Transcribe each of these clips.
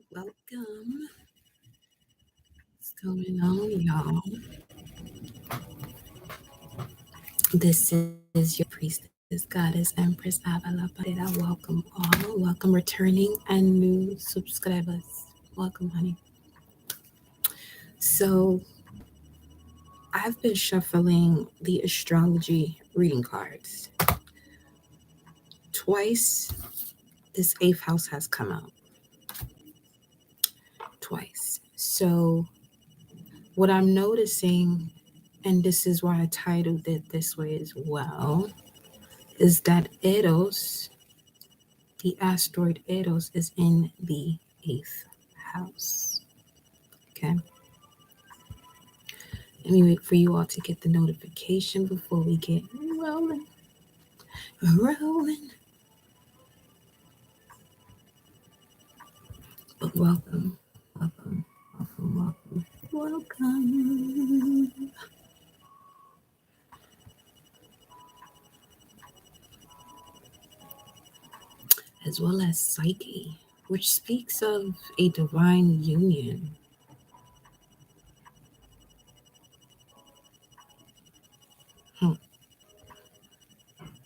Welcome. What's going on, y'all? This is your priestess, goddess, empress, Avalon. Welcome all. Welcome returning and new subscribers. Welcome, honey. So, I've been shuffling the astrology reading cards. Twice, this eighth house has come out. Twice. So, what I'm noticing, and this is why I titled it this way as well, is that Eros, the asteroid Eros, is in the eighth house. Okay. Let me wait for you all to get the notification before we get rolling. Rolling. But welcome, welcome, welcome, welcome, welcome. As well as Psyche, which speaks of a divine union.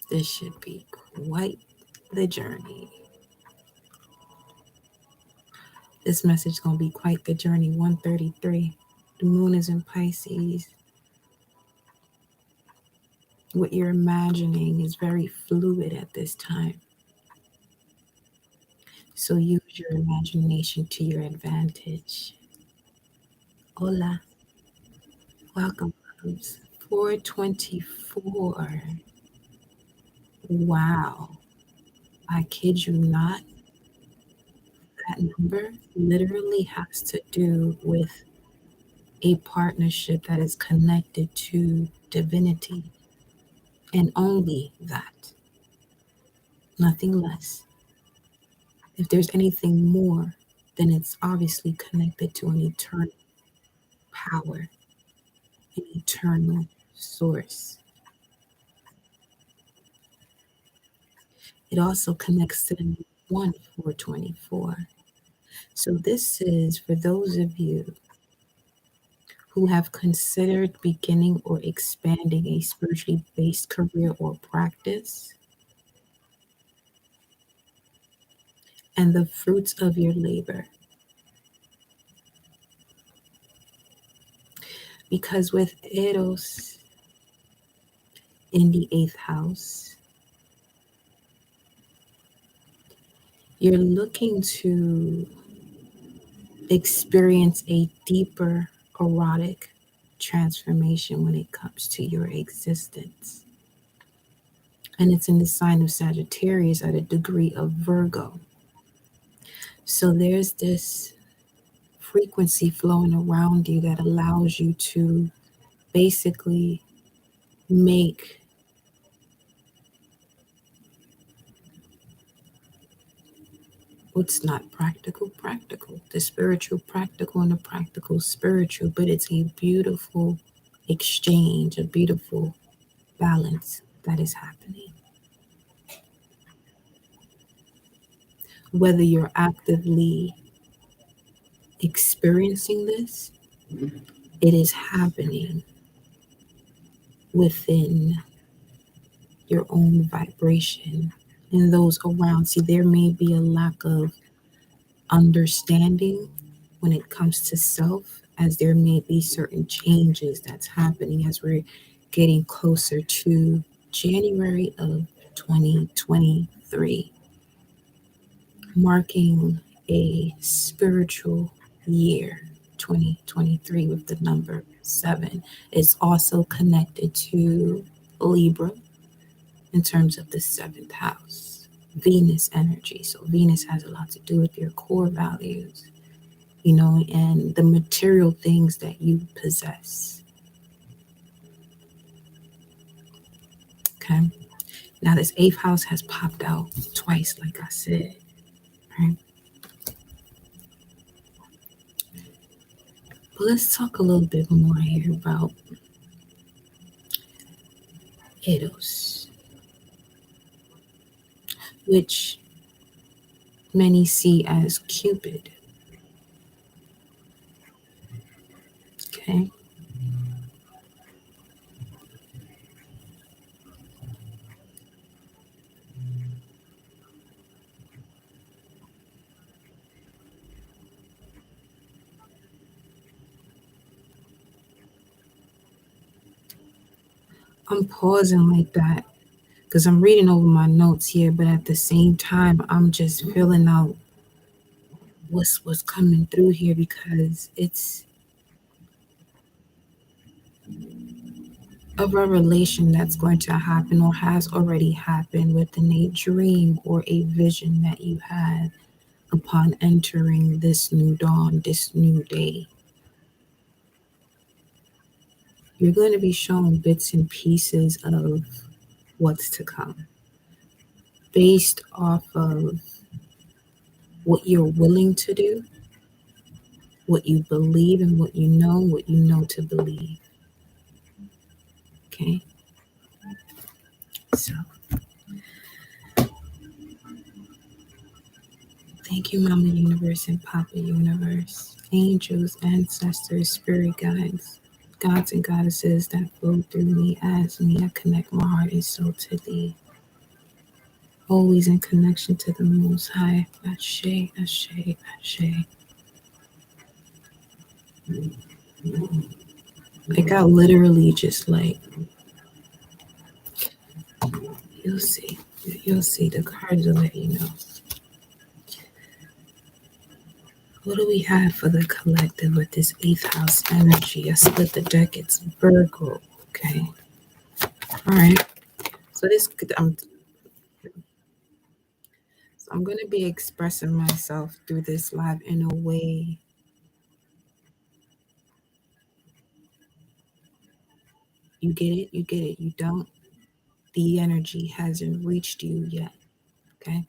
This should be quite the journey. This message is going to be quite the journey. 133. The moon is in Pisces. What you're imagining is very fluid at this time. So use your imagination to your advantage. Hola. Welcome, loves. 424. Wow. I kid you not. That number literally has to do with a partnership that is connected to divinity. And only that. Nothing less. If there's anything more, then it's obviously connected to an eternal power, an eternal source. It also connects to the 424. So this is for those of you who have considered beginning or expanding a spiritually based career or practice, and the fruits of your labor. Because with Eros in the eighth house, you're looking to experience a deeper erotic transformation when it comes to your existence. And it's in the sign of Sagittarius at a degree of Virgo. So there's this frequency flowing around you that allows you to basically make what's not practical, the spiritual practical and the practical spiritual, but it's a beautiful exchange, a beautiful balance that is happening. Whether you're actively experiencing this, it is happening within your own vibration and those around. See, there may be a lack of understanding when it comes to self, as there may be certain changes that's happening as we're getting closer to January of 2023, marking a spiritual year. 2023 with the number 7 is also connected to Libra in terms of the 7th house, Venus energy. So Venus has a lot to do with your core values, and the material things that you possess. Okay. Now this 8th house has popped out twice, like I said, right? But let's talk a little bit more here about Eros, which many see as Cupid. Okay. I'm pausing like that because I'm reading over my notes here, but at the same time, I'm just filling out what's coming through here because it's a revelation that's going to happen or has already happened within a dream or a vision that you had upon entering this new dawn, this new day. You're going to be shown bits and pieces of what's to come based off of what you're willing to do, what you believe, and what you know to believe. Okay? So, thank you, Mama Universe and Papa Universe, angels, ancestors, spirit guides, gods and goddesses that flow through me as me. I connect my heart and soul to thee. Always in connection to the Most High. Ashe, Ashe, Ashe. Like I literally just like, you'll see. You'll see. The cards will let you know. What do we have for the collective with this 8th house energy? I split the deck. It's Virgo. Okay. All right. So I'm going to be expressing myself through this live in a way you get it, you get it, you don't. The energy hasn't reached you yet. Okay.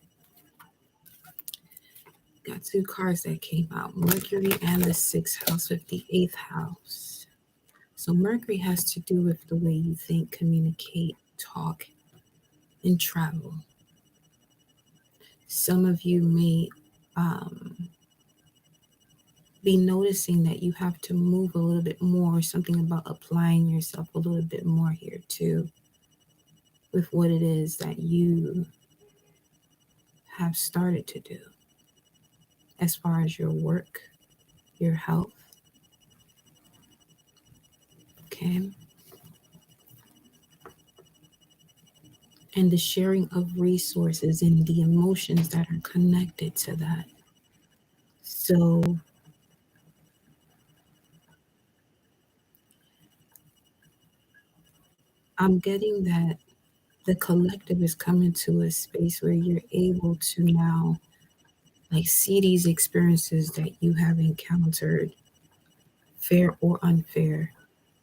Got 2 cards that came out, Mercury and the 6th house with the 8th house. So Mercury has to do with the way you think, communicate, talk, and travel. Some of you may be noticing that you have to move a little bit more, something about applying yourself a little bit more here too, with what it is that you have started to do as far as your work, your health. Okay. And the sharing of resources and the emotions that are connected to that. So I'm getting that the collective is coming to a space where you're able to now like see these experiences that you have encountered, fair or unfair,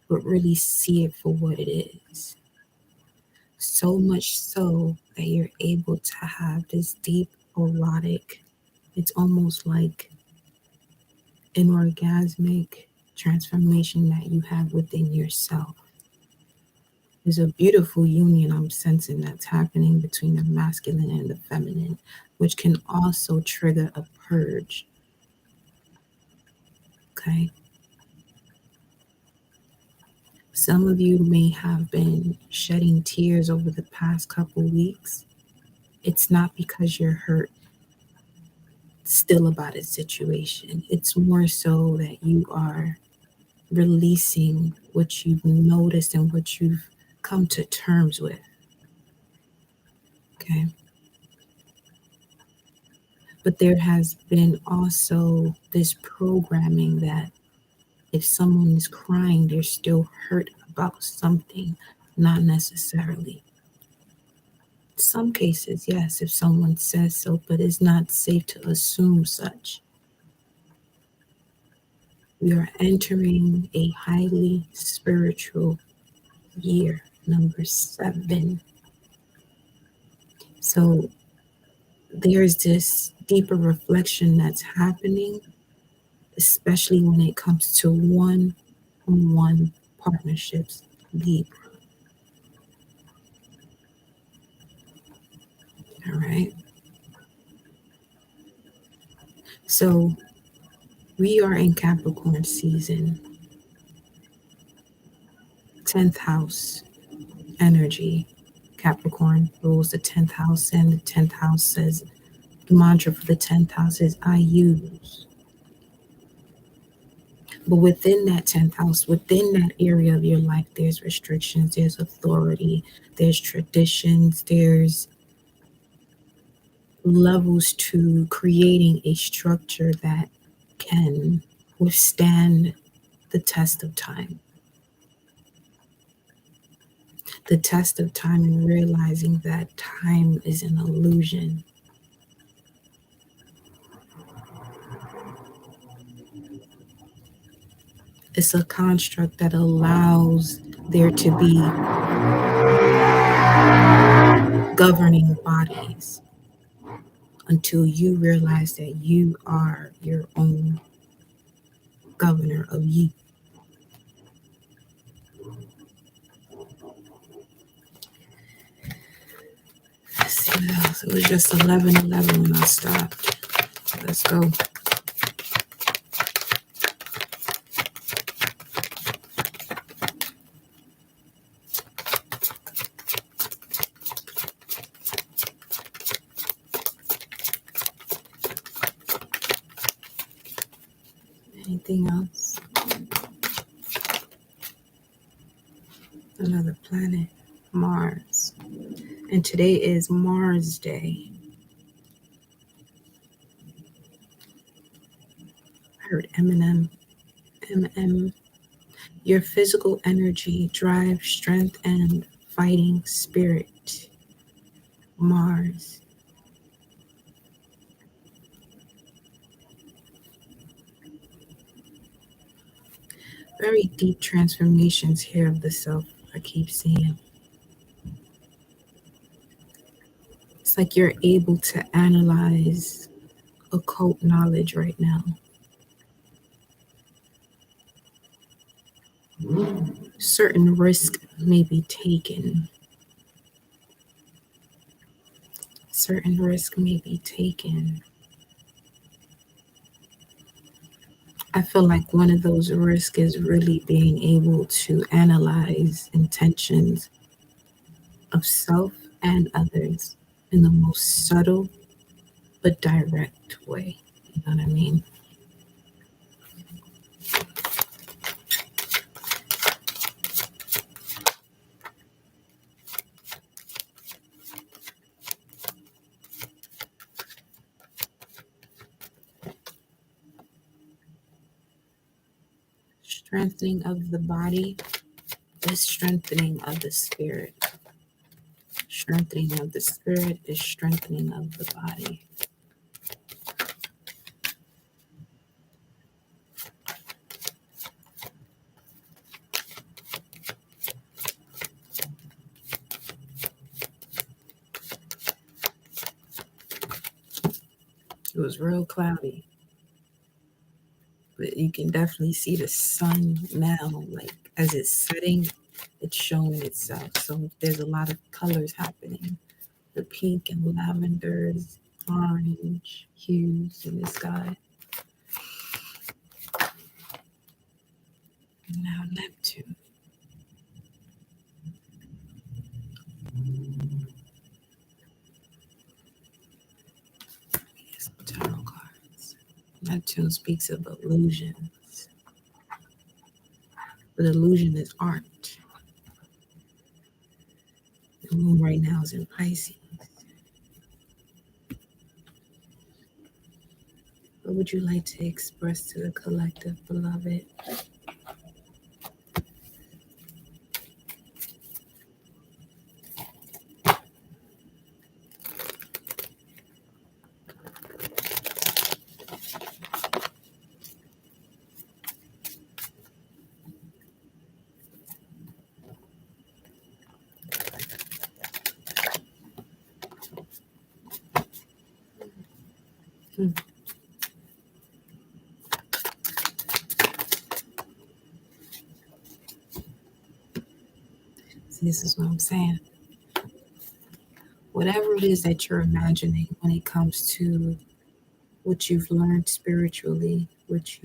but really see it for what it is. So much so that you're able to have this deep erotic, it's almost like an orgasmic transformation that you have within yourself. There's a beautiful union I'm sensing that's happening between the masculine and the feminine, which can also trigger a purge. Okay. Some of you may have been shedding tears over the past couple weeks. It's not because you're hurt still about a situation. It's more so that you are releasing what you've noticed and what you've come to terms with. Okay. But there has been also this programming that if someone is crying, they're still hurt about something, not necessarily. Some cases, yes, if someone says so, but it's not safe to assume such. We are entering a highly spiritual year, number 7. So there's this deeper reflection that's happening, especially when it comes to one-on-one partnerships, Libra. All right. So we are in Capricorn season. 10th house energy. Capricorn rules the 10th house, and the 10th house says the mantra for the 10th house is I use. But within that 10th house, within that area of your life, there's restrictions, there's authority, there's traditions, there's levels to creating a structure that can withstand the test of time. The test of time, and realizing that time is an illusion. It's a construct that allows there to be governing bodies until you realize that you are your own governor of you. Let's see what else. It was just 11:11 when I stopped. Let's go. Anything else? Another planet, Mars. And today is Mars Day. I heard Eminem. Your physical energy, drive, strength, and fighting spirit. Mars. Very deep transformations here of the self, I keep seeing. It's like you're able to analyze occult knowledge right now. Certain risk may be taken. Certain risk may be taken. I feel like one of those risks is really being able to analyze intentions of self and others in the most subtle but direct way. You know what I mean? Strengthening of the body is strengthening of the spirit. Strengthening of the spirit is strengthening of the body. It was real cloudy, but you can definitely see the sun now, like as it's setting, it's showing itself. So there's a lot of colors happening. The pink and lavenders, orange hues in the sky. Now Neptune. Some tarot cards. Neptune speaks of illusions, but illusion is art. The moon right now is in Pisces. What would you like to express to the collective, beloved? See, this is what I'm saying. Whatever it is that you're imagining when it comes to what you've learned spiritually, what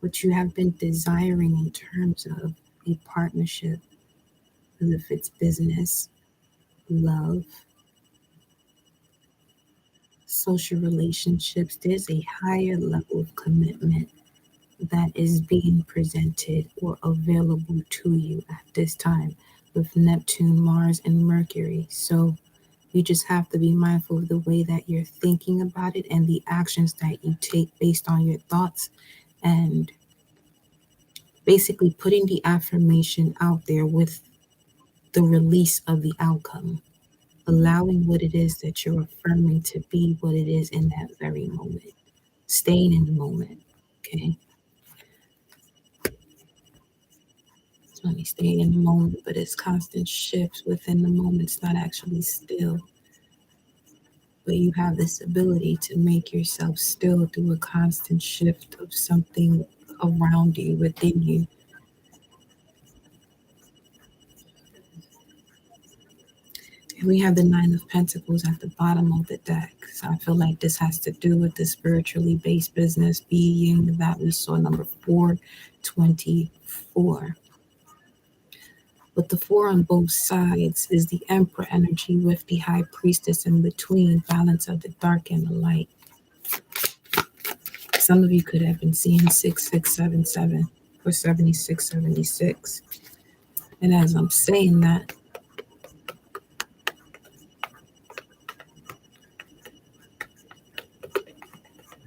what you have been desiring in terms of a partnership, if it's business, love, social relationships, there's a higher level of commitment that is being presented or available to you at this time with Neptune, Mars, and Mercury. So you just have to be mindful of the way that you're thinking about it and the actions that you take based on your thoughts, and basically putting the affirmation out there with the release of the outcome, allowing what it is that you're affirming to be what it is in that very moment, staying in the moment. Okay. It's only staying in the moment, but it's constant shifts within the moment. It's not actually still, but you have this ability to make yourself still through a constant shift of something around you, within you. And we have the Nine of Pentacles at the bottom of the deck. So I feel like this has to do with the spiritually based business being that we saw number 424. But the four on both sides is the Emperor energy with the High Priestess in between, balance of the dark and the light. Some of you could have been seeing 6677 or 7676. And as I'm saying that,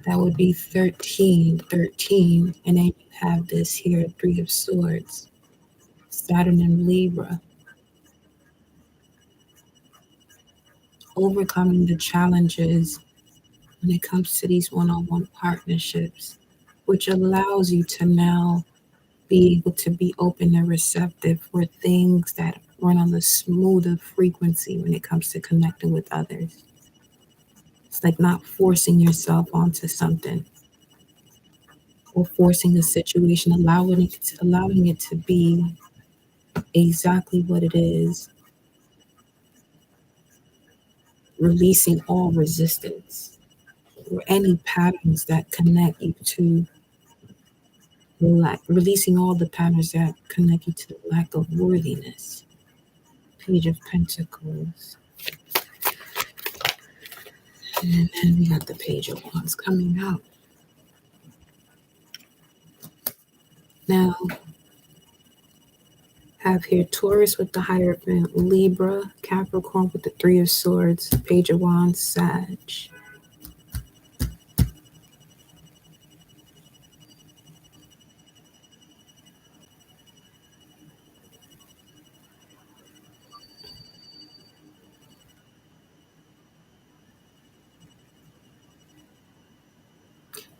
that would be 13, and then you have this here, Three of Swords, Saturn and Libra, overcoming the challenges when it comes to these one-on-one partnerships, which allows you to now be able to be open and receptive for things that run on the smoother frequency when it comes to connecting with others. It's like not forcing yourself onto something or forcing a situation, allowing it to be exactly what it is, releasing all resistance or any patterns that connect you to releasing all the patterns that connect you to the lack of worthiness. Page of Pentacles. And then we got the Page of Wands coming out. Now, have here Taurus with the Hierophant, Libra, Capricorn with the Three of Swords, Page of Wands, Sag.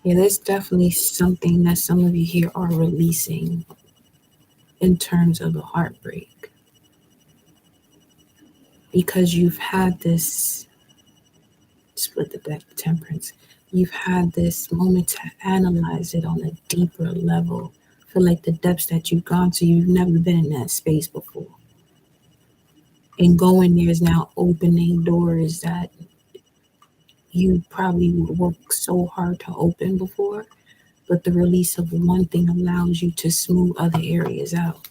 Yeah, there's definitely something that some of you here are releasing in terms of a heartbreak, because you've had this split the deck, Temperance. You've had this moment to analyze it on a deeper level. Feel like the depths that you've gone to, you've never been in that space before. And going there is now opening doors that you probably would work so hard to open before, but the release of one thing allows you to smooth other areas out.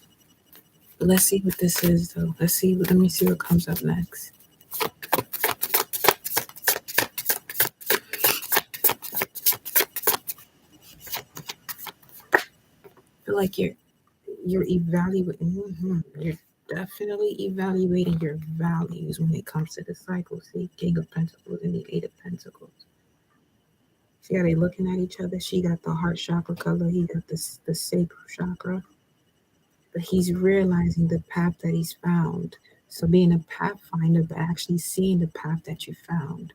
But let's see what this is, though. Let me see what comes up next. I feel like you're evaluating. You're definitely evaluating your values when it comes to the cycle. See, King of Pentacles and the Eight of Pentacles. See how they looking at each other? She got the heart chakra color. He got the sacral chakra. But he's realizing the path that he's found. So being a pathfinder, but actually seeing the path that you found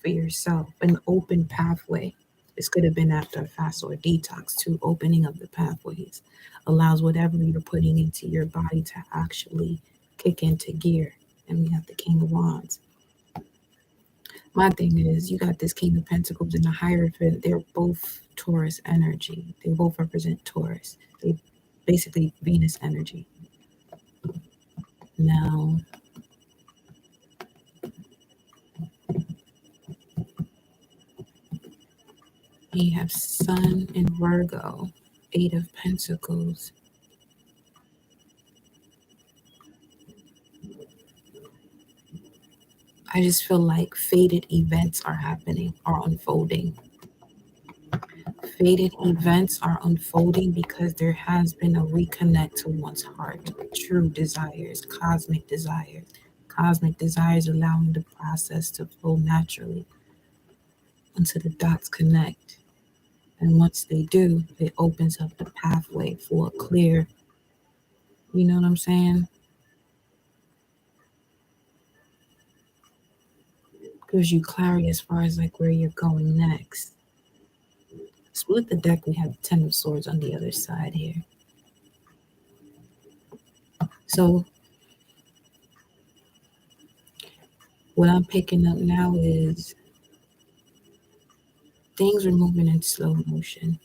for yourself, an open pathway. This could have been after a fast or a detox too. Opening of the pathways allows whatever you're putting into your body to actually kick into gear. And we have the King of Wands. My thing is, you got this King of Pentacles and the Hierophant. They're both Taurus energy. They both represent Taurus. They basically Venus energy. Now, we have Sun in Virgo. Eight of Pentacles. I just feel like fated events are happening, are unfolding. Fated events are unfolding because there has been a reconnect to one's heart, true desires, cosmic desires. Cosmic desires allowing the process to flow naturally until the dots connect. And once they do, it opens up the pathway for a clear, you know what I'm saying? Gives you clarity as far as like where you're going next. Split the deck, we have the Ten of Swords on the other side here. So what I'm picking up now is things are moving in slow motion.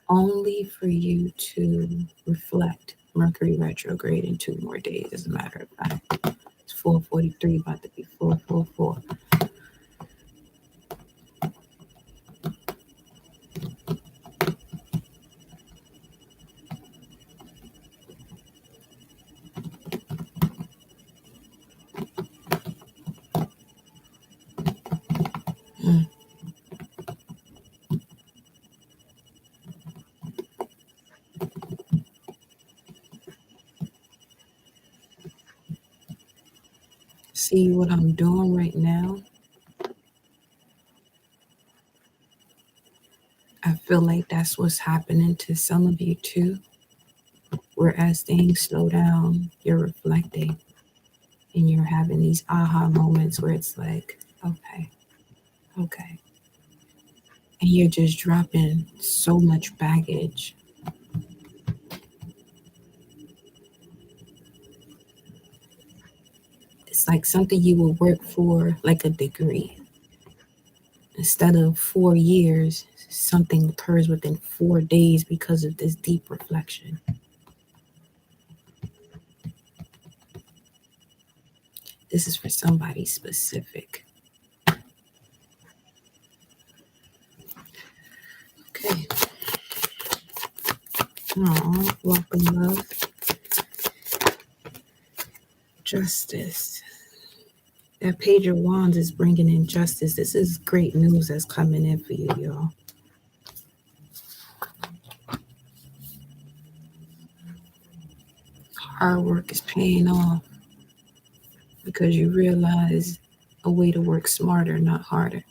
Only for you to reflect. Mercury retrograde in 2 more days, as a matter of fact. It's 4:43, about to be 4:44. See what I'm doing right now? I feel like that's what's happening to some of you too. Whereas things slow down, you're reflecting and you're having these aha moments where it's like, okay, okay. And you're just dropping so much baggage. It's like something you will work for, like a degree. Instead of 4 years, something occurs within 4 days because of this deep reflection. This is for somebody specific. Okay. Aw, welcome, love. Justice. That Page of Wands is bringing in justice. This is great news that's coming in for you, y'all. Hard work is paying off because you realize a way to work smarter, not harder.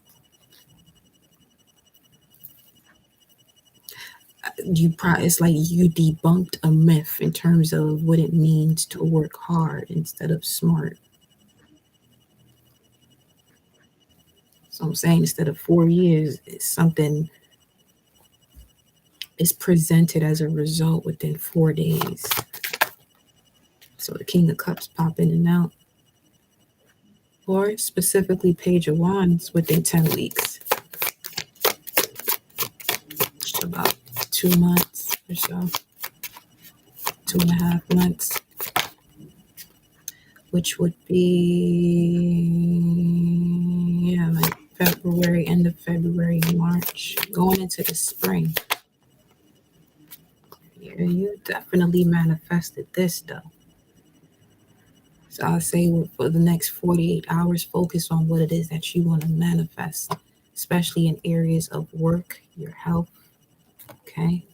It's like you debunked a myth in terms of what it means to work hard instead of smart. So I'm saying instead of 4 years, it's something is presented as a result within 4 days. So the King of Cups pop in and out. Or specifically Page of Wands within 10 weeks. Just about 2 months or so. 2.5 months. Which would be, yeah, like February, end of February, March, going into the spring. Yeah, you definitely manifested this though. So I'll say for the next 48 hours, focus on what it is that you want to manifest, especially in areas of work, your health, okay?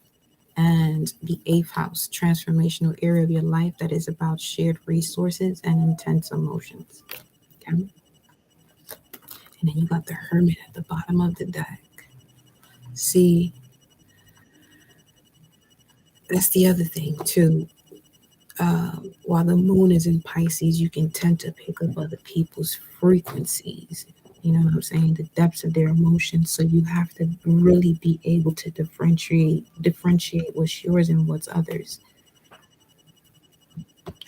And the 8th house, transformational area of your life that is about shared resources and intense emotions, okay? And then you got the Hermit at the bottom of the deck. See, that's the other thing too. While the moon is in Pisces, you can tend to pick up other people's frequencies. You know what I'm saying? The depths of their emotions. So you have to really be able to differentiate what's yours and what's others.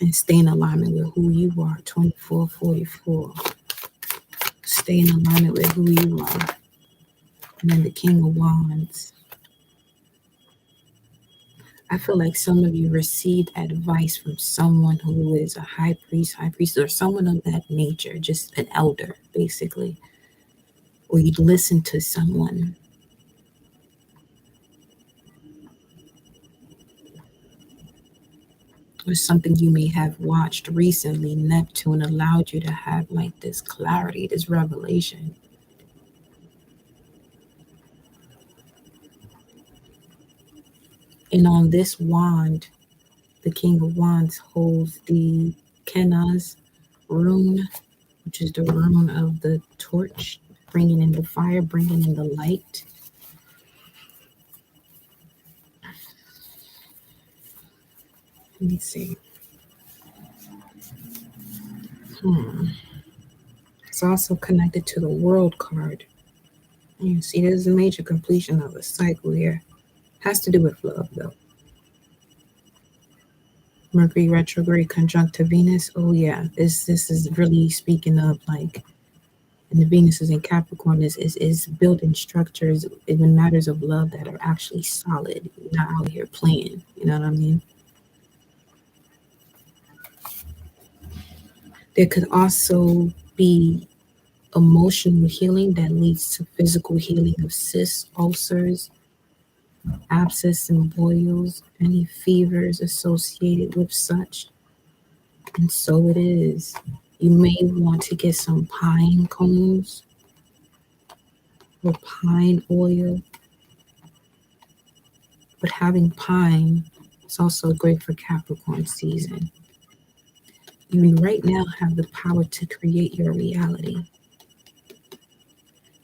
And stay in alignment with who you are. 2444. Stay in alignment with who you are. And then the King of Wands. I feel like some of you received advice from someone who is a high priest, or someone of that nature, just an elder, basically. or you'd listen to someone, or something you may have watched recently. Neptune allowed you to have like this clarity, this revelation. And on this wand, the King of Wands holds the Kenaz rune, which is the rune of the torch, bringing in the fire, bringing in the light. Let me see. It's also connected to the World card. You see, there's a major completion of a cycle here. Has to do with love, though. Mercury retrograde conjunct to Venus. Oh yeah, this is really speaking of like, and the Venus is in Capricorn is building structures in matters of love that are actually solid, not out here playing. You know what I mean? There could also be emotional healing that leads to physical healing of cysts, ulcers, abscess and boils, any fevers associated with such. And so it is. You may want to get some pine cones or pine oil. But having pine is also great for Capricorn season. You right now have the power to create your reality.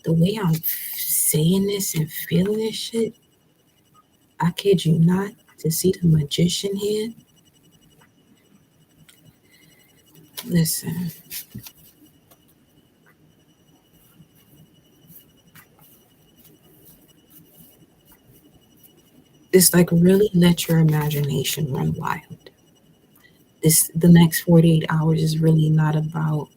The way I'm saying this and feeling this shit, I kid you not, to see the magician here. Listen. It's like really let your imagination run wild. The next 48 hours is really not about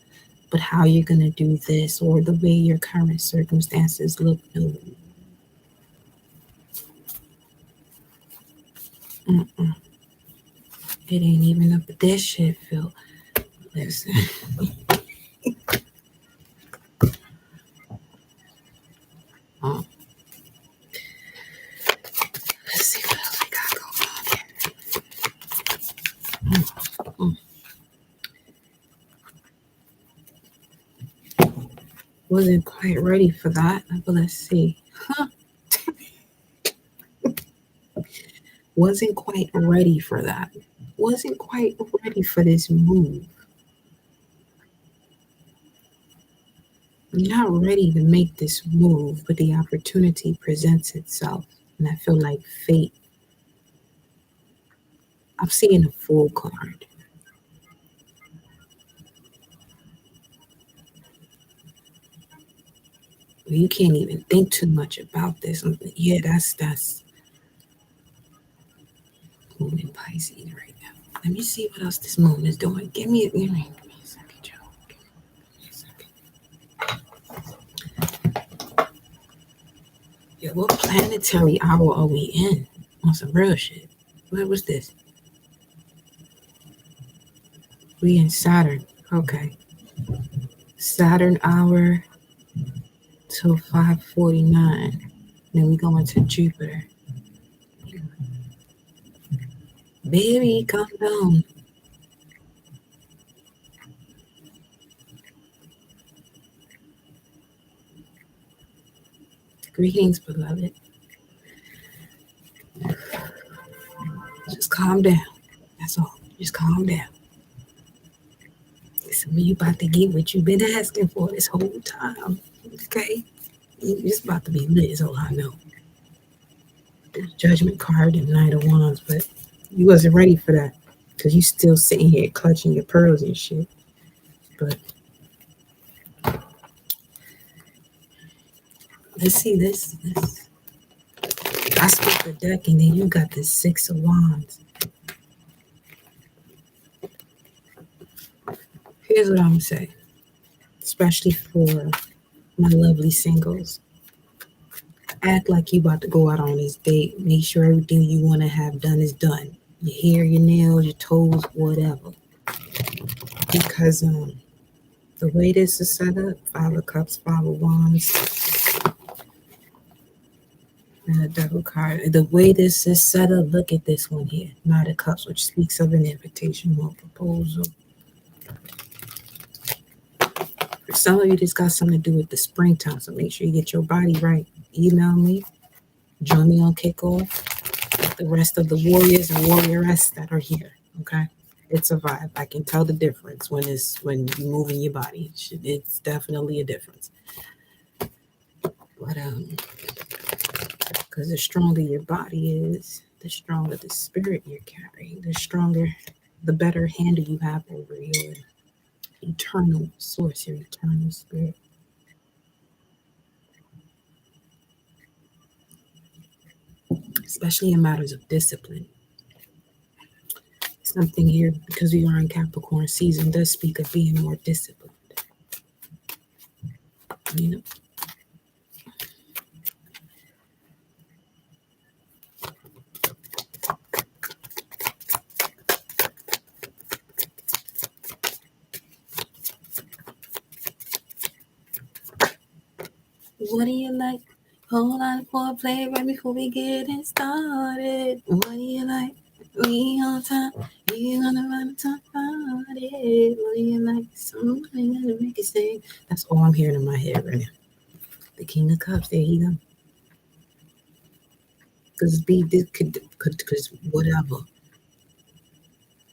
but how you're gonna do this or the way your current circumstances look. No. Mm-mm. It ain't even up to this shit, Phil. Listen. Oh. Let's see what else we got going on here. Wasn't quite ready for that, but let's see. Huh? Wasn't quite ready for that. Wasn't quite ready for this move. You're not ready to make this move, but the opportunity presents itself. And I feel like fate. I'm seeing a full card. You can't even think too much about this. Yeah, that's moon in Pisces right now. Let me see what else this moon is doing. Give me a second, Joe. Yeah, what planetary hour are we in? On some real shit. What was this? We in Saturn. Okay. Saturn hour till 5:49. Then we go into Jupiter. Baby, calm down. Greetings, beloved. Just calm down. That's all. Just calm down. Listen, you about to get what you've been asking for this whole time. Okay? It's about to be lit, is all I know. The Judgment card and Knight of Wands, but you wasn't ready for that because you still sitting here clutching your pearls and shit. But let's see this. I split the deck and then you got the Six of Wands. Here's what I'm gonna say, especially for my lovely singles. Act like you about to go out on this date. Make sure everything you want to have done is done. Your hair, your nails, your toes, whatever. Because The way this is set up, Five of Cups, Five of Wands, and a Devil card. The way this is set up, look at this one here. Knight of Cups, which speaks of an invitation or proposal. For some of you, this got something to do with the springtime, so make sure you get your body right. Email me, join me on Kickoff, the rest of the warriors and warriorettes that are here, okay? It's a vibe. I can tell the difference when you're moving your body. It's definitely a difference. But because the stronger your body is, the stronger the spirit you're carrying, the better handle you have over your eternal source, your eternal spirit. Especially in matters of discipline. Something here, because we are in Capricorn season, does speak of being more disciplined. You know? What do you like? Hold on for a play right before we get it started. What do you like? We on time. You gonna run the top about it. What do you like? Somebody gonna make it sing. That's all I'm hearing in my head right now. The King of Cups, there he go. Because this could whatever.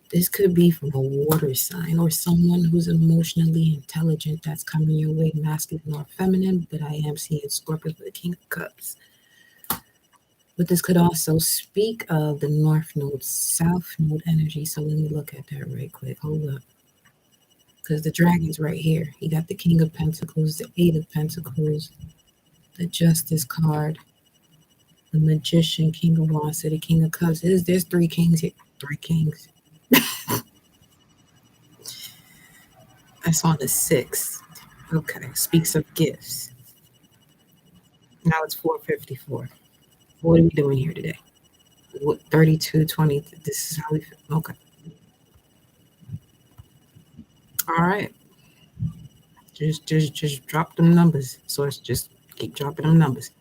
This could be from a water sign or someone who's emotionally intelligent that's coming your way, masculine or feminine. But I am seeing Scorpio for the King of Cups. But this could also speak of the North Node, South Node energy. So let me look at that right quick. Hold up. Because the dragon's right here. You got the King of Pentacles, the Eight of Pentacles, the Justice card, the Magician, King of Wands, the King of Cups. There's three kings here. Three kings. That's on the 6th. Okay. Speaks of gifts. Now it's 4:54. What are we doing here today? What 32:20? This is how we feel. Okay. All right. Just drop them numbers. So it's just keep dropping them numbers.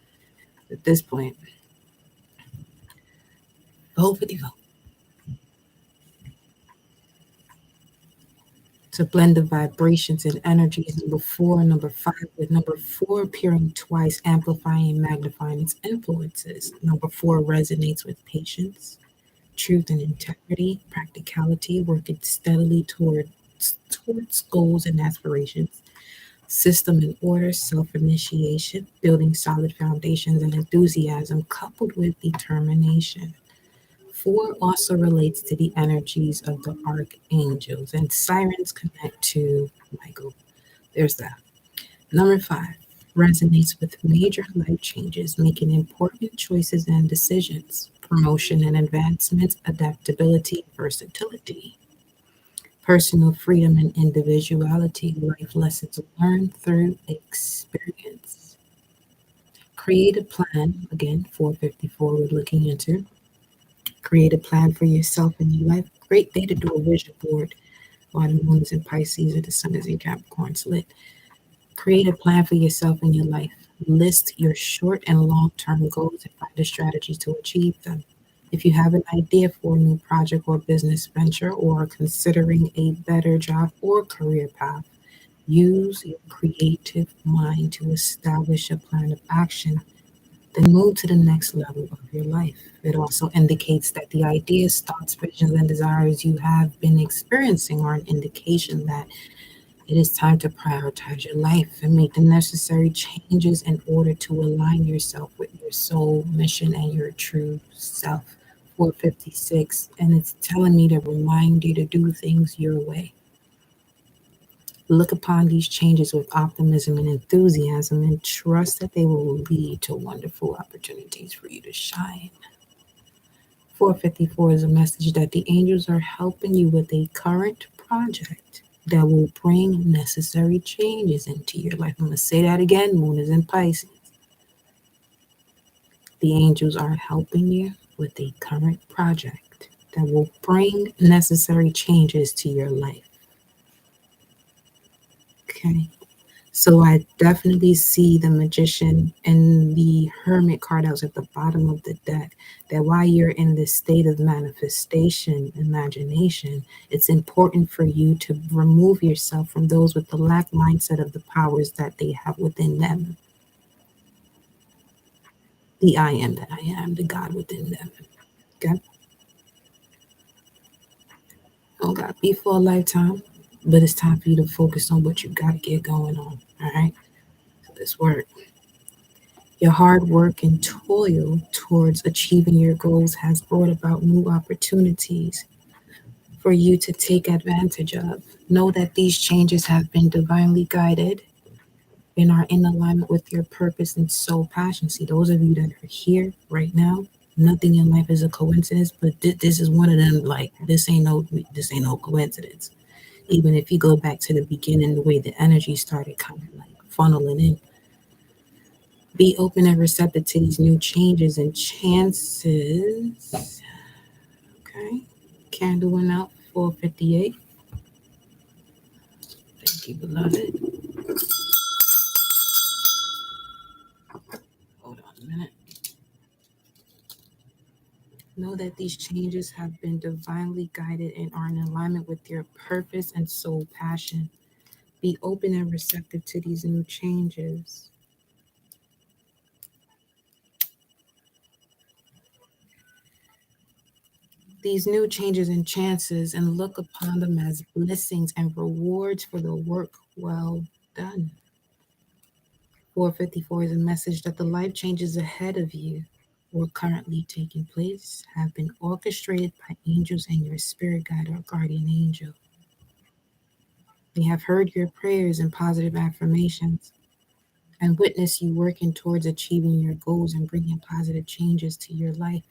At this point, vote for the vote. To blend the vibrations and energies, number 4 and number 5, with number 4 appearing twice, amplifying and magnifying its influences. Number 4 resonates with patience, truth and integrity, practicality, working steadily towards goals and aspirations, system and order, self-initiation, building solid foundations and enthusiasm coupled with determination. 4 also relates to the energies of the archangels, and sirens connect to Michael. There's that. Number 5 resonates with major life changes, making important choices and decisions, promotion and advancements, adaptability, versatility, personal freedom and individuality, life lessons learned through experience. Create a plan, again, 454 we're looking into. Create a plan for yourself and your life. Great day to do a vision board while the moon is in Pisces and the sun is in Capricorn split. Create a plan for yourself and your life. List your short and long-term goals and find a strategy to achieve them. If you have an idea for a new project or business venture or are considering a better job or career path, use your creative mind to establish a plan of action, then move to the next level of your life. It also indicates that the ideas, thoughts, visions, and desires you have been experiencing are an indication that it is time to prioritize your life and make the necessary changes in order to align yourself with your soul mission and your true self. 456, and it's telling me to remind you to do things your way. Look upon these changes with optimism and enthusiasm and trust that they will lead to wonderful opportunities for you to shine. 454 is a message that the angels are helping you with a current project that will bring necessary changes into your life. I'm going to say that again. Moon is in Pisces. The angels are helping you with a current project that will bring necessary changes to your life. Okay. So I definitely see the magician and the hermit card out at the bottom of the deck. That while you're in this state of manifestation, imagination, it's important for you to remove yourself from those with the lack mindset of the powers that they have within them. The I am that I am, the God within them. Okay? Don't got to be for a lifetime, but it's time for you to focus on what you got to get going on. All right? So this work. Your hard work and toil towards achieving your goals has brought about new opportunities for you to take advantage of. Know that these changes have been divinely guided and are in alignment with your purpose and soul passion. See, those of you that are here right now, nothing in life is a coincidence, but this is one of them. Like this ain't no coincidence. Even if you go back to the beginning, the way the energy started kind of like funneling in. Be open and receptive to these new changes and chances. Okay. Candle went out 458. Thank you, beloved. Hold on a minute. Know that these changes have been divinely guided and are in alignment with your purpose and soul passion. Be open and receptive to these new changes. These new changes and chances, and look upon them as blessings and rewards for the work well done. 454 is a message that the life changes ahead of you or currently taking place have been orchestrated by angels and your spirit guide or guardian angel. They have heard your prayers and positive affirmations and witness you working towards achieving your goals and bringing positive changes to your life.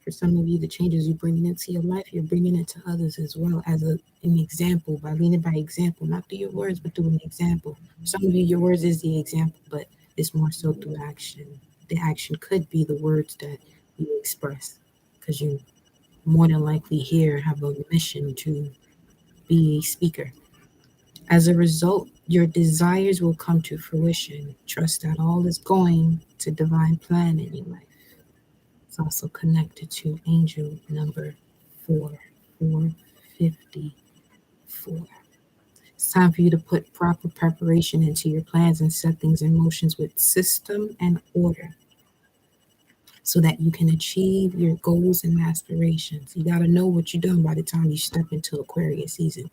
For some of you, the changes you're bringing into your life, you're bringing it to others as well as an example, by leading by example, not through your words, but through an example. Some of you, your words is the example, but it's more so through action. The action could be the words that you express because you more than likely here have a mission to be a speaker. As a result, your desires will come to fruition. Trust that all is going to divine plan in your life. It's also connected to angel number 4454. It's time for you to put proper preparation into your plans and set things in motions with system and order so that you can achieve your goals and aspirations. You got to know what you're doing by the time you step into Aquarius season.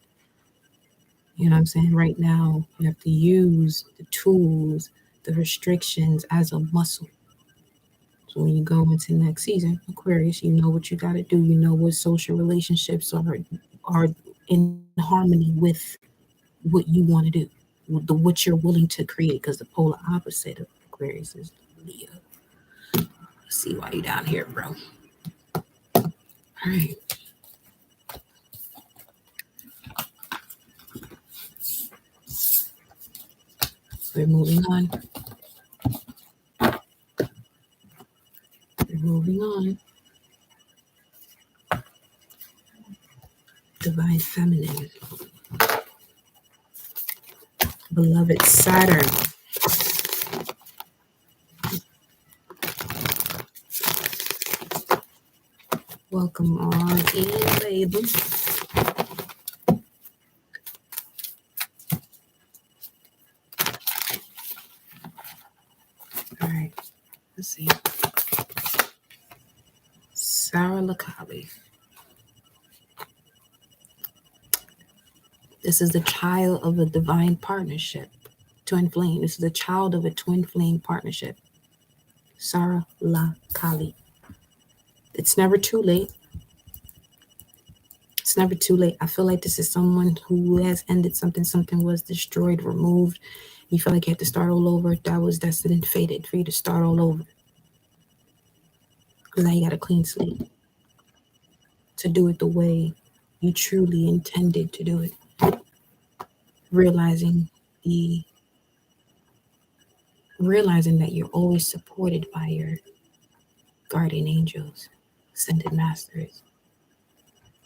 You know what I'm saying? Right now, you have to use the tools, the restrictions as a muscle. So when you go into next season, Aquarius, you know what you got to do. You know what social relationships are in harmony with what you want to do, what you're willing to create. Because the polar opposite of Aquarius is Leo. Let's see why you down here, bro. All right. We're moving on. We're moving on. Divine Feminine. Beloved Saturn. Welcome on in, baby. All right. Let's see. Sarah Lakabi. This is the child of a divine partnership. Twin flame. This is the child of a twin flame partnership. Sarah La Kali. It's never too late. It's never too late. I feel like this is someone who has ended something. Something was destroyed, removed. You feel like you had to start all over. That was destined and fated for you to start all over. Because now you got a clean slate to do it the way you truly intended to do it. Realizing the realizing that you're always supported by your guardian angels, ascended masters.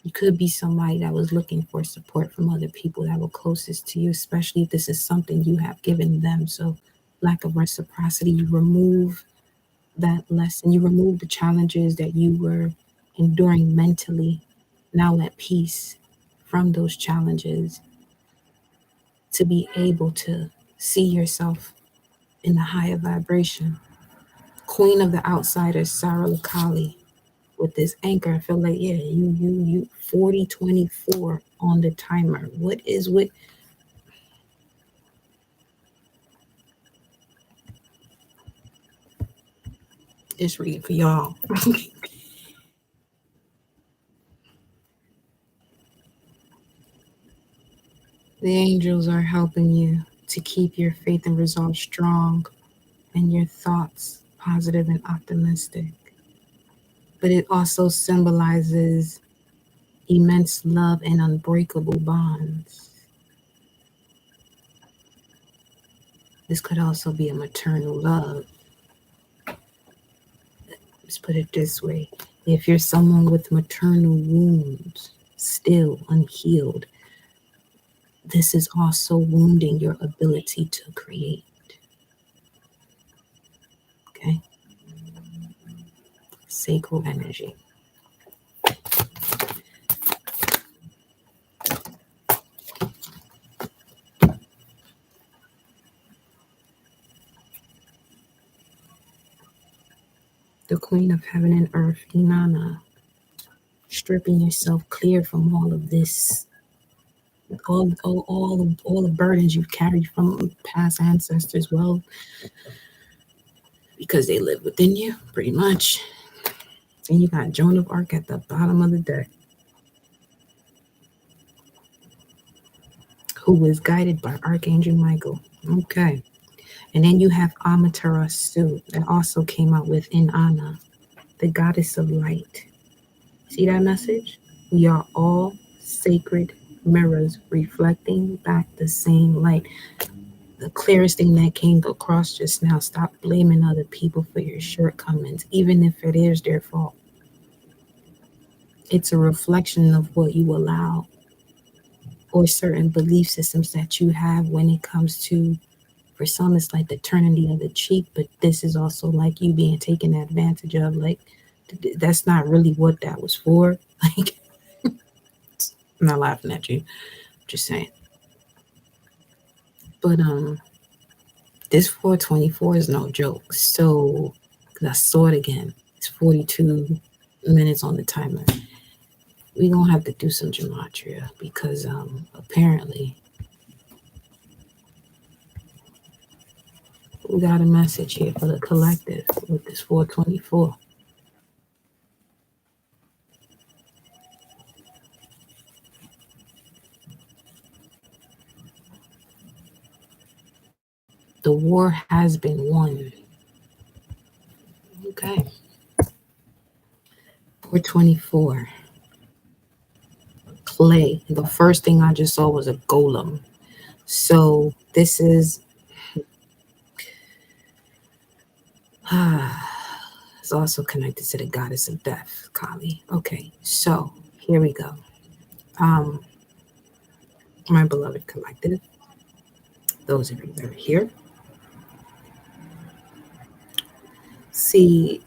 You could be somebody that was looking for support from other people that were closest to you, especially if this is something you have given them. So, lack of reciprocity, you remove that lesson, you remove the challenges that you were enduring mentally. Now, at peace from those challenges to be able to see yourself in the higher vibration. Queen of the Outsiders, Sarah Lakali, with this anchor. I feel like, yeah, you 4024 on the timer. What is with this reading for y'all? The angels are helping you to keep your faith and resolve strong and your thoughts positive and optimistic. But it also symbolizes immense love and unbreakable bonds. This could also be a maternal love. Let's put it this way. If you're someone with maternal wounds still unhealed, this is also wounding your ability to create. Okay? Sacral energy. The Queen of Heaven and Earth, Inanna, stripping yourself clear from all of this, all the burdens you've carried from past ancestors. Well, because they live within you, pretty much. And you got Joan of Arc at the bottom of the deck, who was guided by Archangel Michael. Okay. And then you have Amaterasu that also came out with Inanna, the goddess of light. See that message? We are all sacred mirrors reflecting back the same light. The clearest thing that came across just now, stop blaming other people for your shortcomings, even if it is their fault. It's a reflection of what you allow or certain belief systems that you have when it comes to, for some, it's like the turning the other cheek, but this is also like you being taken advantage of. Like, that's not really what that was for. Like, I'm not laughing at you, just saying. But this 424 is no joke. So, because I saw it again, it's 42 minutes on the timer. We're gonna have to do some gematria because apparently we got a message here for the collective with this 424. The war has been won. Okay. 424. Clay. The first thing I just saw was a golem. So this is it's also connected to the goddess of death, Kali. Okay, so here we go. My beloved collective, those of you that are here, see,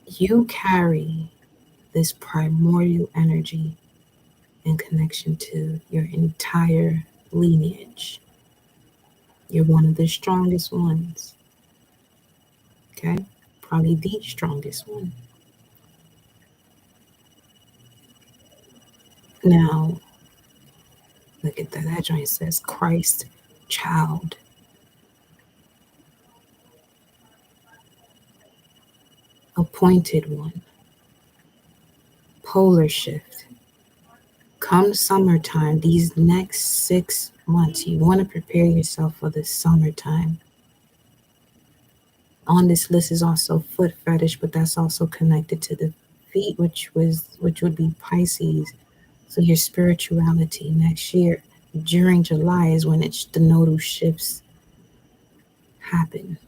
you carry this primordial energy in connection to your entire lineage. You're one of the strongest ones. Okay? Probably the strongest one. Now, look at that. That joint says Christ child. Appointed one. Polar shift. Come summertime, these next 6 months, you want to prepare yourself for the summertime. On this list is also foot fetish, but that's also connected to the feet, which would be Pisces. So your spirituality next year during July is when the nodal shifts happen.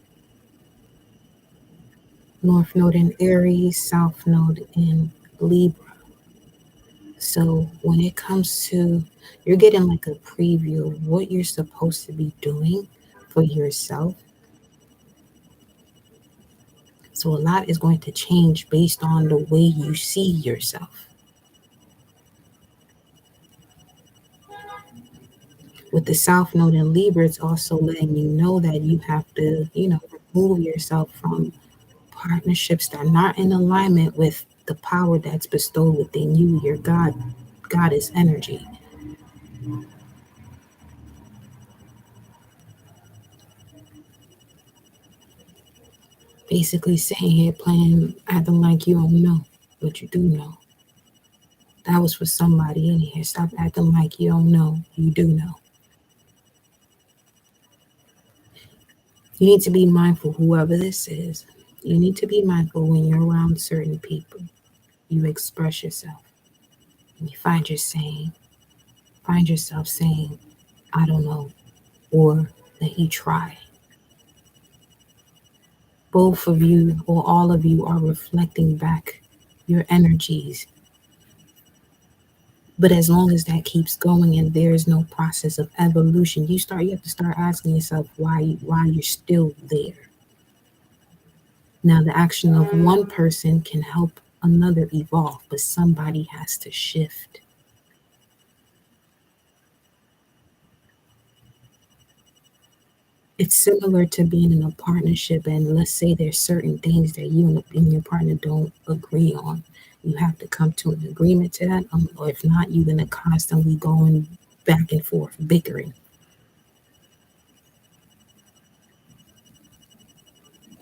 North Node in Aries, South Node in Libra. So when it comes to, you're getting like a preview of what you're supposed to be doing for yourself. So a lot is going to change based on the way you see yourself. With the South Node in Libra, it's also letting you know that you have to, remove yourself from partnerships that are not in alignment with the power that's bestowed within you, your goddess energy. Basically saying here, playing acting like you don't know, but you do know. That was for somebody in here. Stop acting like you don't know. You do know. You need to be mindful, whoever this is. You need to be mindful when you're around certain people. You express yourself. And you find yourself saying, I don't know, or that you try. Both of you or all of you are reflecting back your energies. But as long as that keeps going and there is no process of evolution, you have to start asking yourself why you're still there. Now the action of one person can help another evolve, but somebody has to shift. It's similar to being in a partnership, and let's say there's certain things that you and your partner don't agree on. You have to come to an agreement to that, or if not, you're gonna constantly going back and forth, bickering.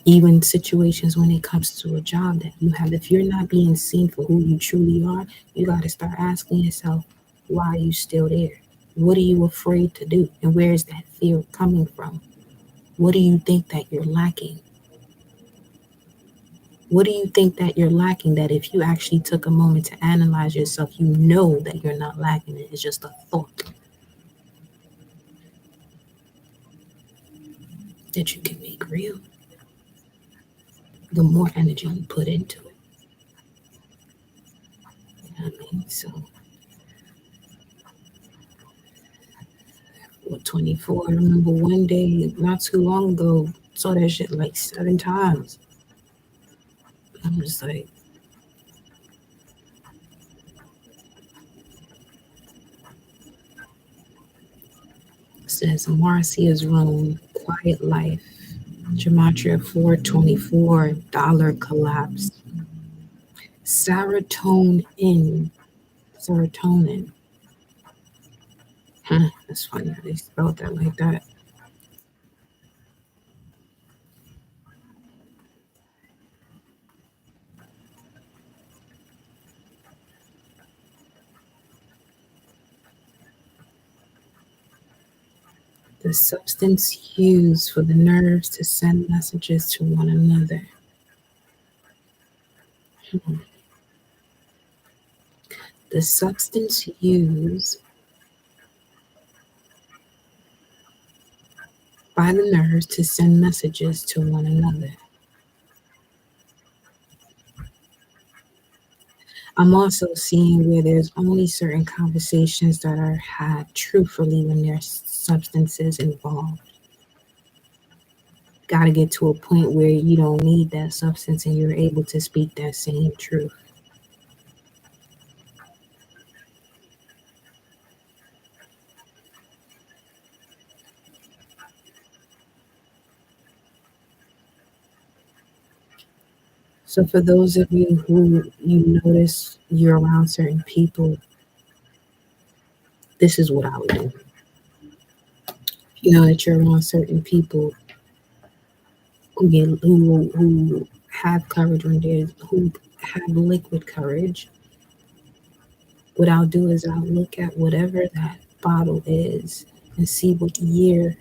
Even situations when it comes to a job that you have, if you're not being seen for who you truly are, you got to start asking yourself, why are you still there? What are you afraid to do? And where is that fear coming from? What do you think that you're lacking? What do you think that you're lacking that if you actually took a moment to analyze yourself, you know that you're not lacking it? It's just a thought that you can make real. The more energy you put into it. You know what I mean? So, 24, I remember one day, not too long ago, saw that shit like 7 times. I'm just like, says Marcia's Room, Quiet Life, Gematria 424, Dollar Collapse, Serotonin, Serotonin. That's funny how they spelled that like that. The substance used for the nerves to send messages to one another. Hmm. The substance used by the nerves to send messages to one another. I'm also seeing where there's only certain conversations that are had truthfully when there's substances involved. Got to get to a point where you don't need that substance and you're able to speak that same truth. So, for those of you who you notice you're around certain people, this is what I would do. You know that you're around certain people who have courage when there's who have liquid courage. What I'll do is I'll look at whatever that bottle is and see what year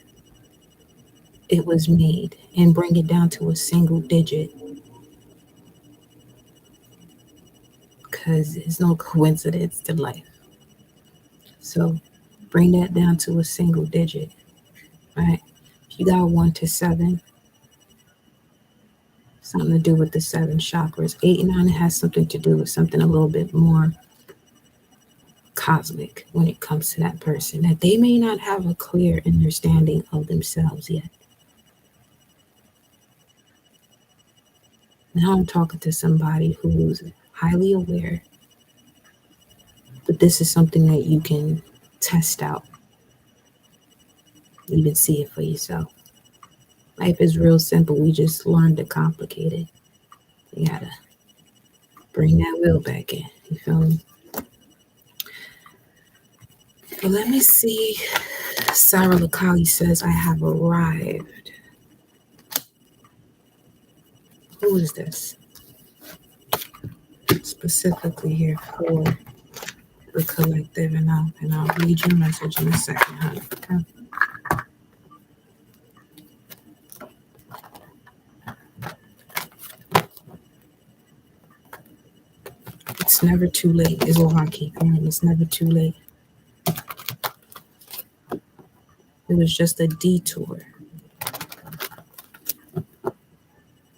it was made and bring it down to a single digit because there's no coincidence to life. So bring that down to a single digit, right? If you got 1 to 7, something to do with the 7 chakras. 8 and 9 has something to do with something a little bit more cosmic when it comes to that person, that they may not have a clear understanding of themselves yet. Now I'm talking to somebody who's highly aware, but this is something that you can test out, even see it for yourself. Life is real simple. We just learned to complicate it. You gotta bring that will back in. You feel me? But let me see. Sarah Lakali says, I have arrived. Who is this? Specifically here for the collective, and I'll read your message in a second, honey. Okay? It's never too late, is what I keep hearing. It's never too late. It was just a detour.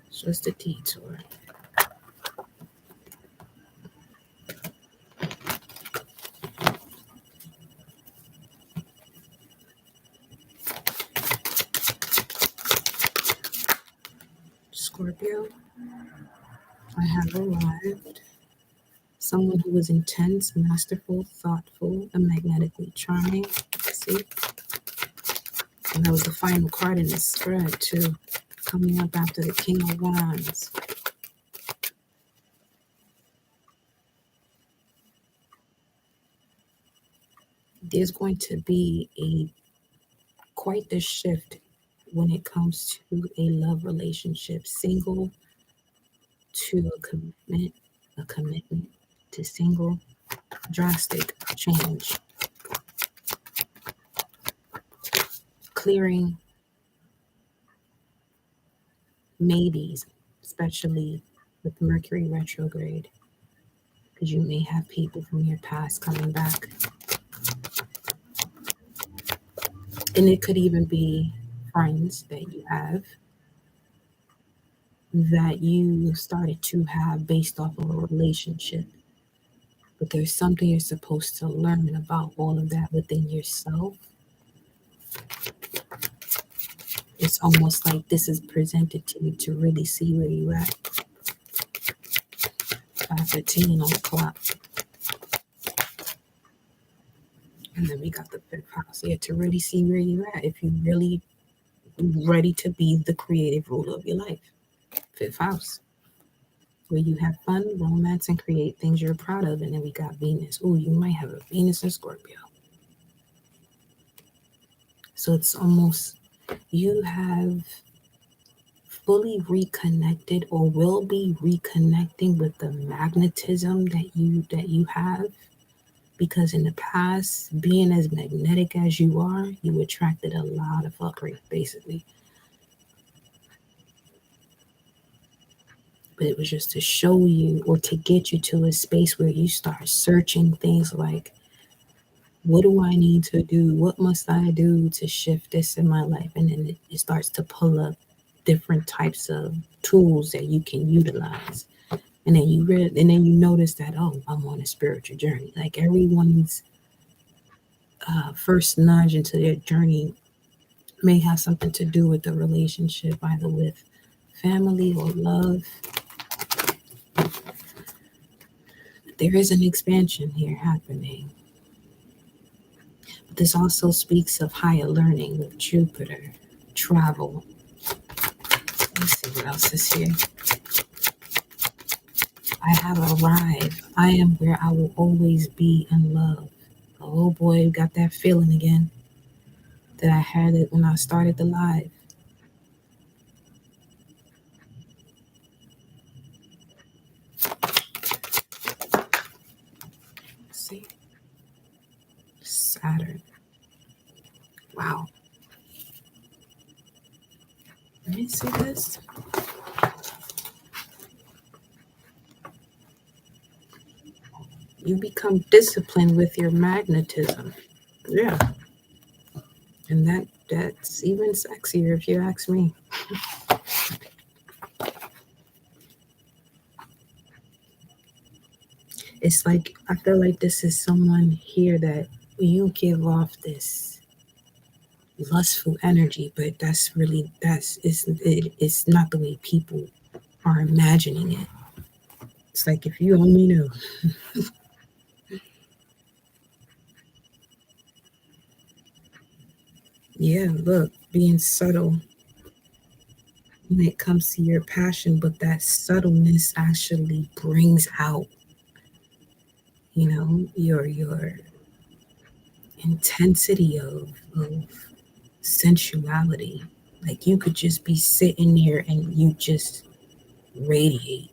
It's just a detour. Scorpio, I have arrived. Someone who is intense, masterful, thoughtful, and magnetically charming. See? And that was the final card in this spread, too. Coming up after the King of Wands. There's going to be quite the shift when it comes to a love relationship. Single to a commitment to single. Drastic change. Clearing maybes, especially with Mercury retrograde, because you may have people from your past coming back. And it could even be friends that you have that you started to have based off of a relationship. But there's something you're supposed to learn about all of that within yourself. It's almost like this is presented to you to really see where you're at. 5:15 on the clock. And then we got the 5th house here to really see where you're at. If you're really ready to be the creative ruler of your life. 5th house. Where you have fun, romance, and create things you're proud of. And then we got Venus. Oh, you might have a Venus in Scorpio. So it's almost you have fully reconnected or will be reconnecting with the magnetism that you have. Because in the past, being as magnetic as you are, you attracted a lot of fuckery, basically. But it was just to show you or to get you to a space where you start searching things like, what do I need to do? What must I do to shift this in my life? And then it starts to pull up different types of tools that you can utilize. And then you notice that, oh, I'm on a spiritual journey. Like everyone's first nudge into their journey may have something to do with the relationship, either with family or love. There is an expansion here happening. But this also speaks of higher learning with Jupiter, travel. Let's see what else is here. I have arrived. I am where I will always be in love. Oh boy, got that feeling again that I had it when I started the live. Let's see. Saturn. Wow. Let me see this. You become disciplined with your magnetism. Yeah. And that's even sexier if you ask me. It's like I feel like this is someone here that you give off this lustful energy, but it's not the way people are imagining it. It's like if you only knew. Yeah, look, being subtle when it comes to your passion, but that subtleness actually brings out, your intensity of sensuality. Like you could just be sitting there and you just radiate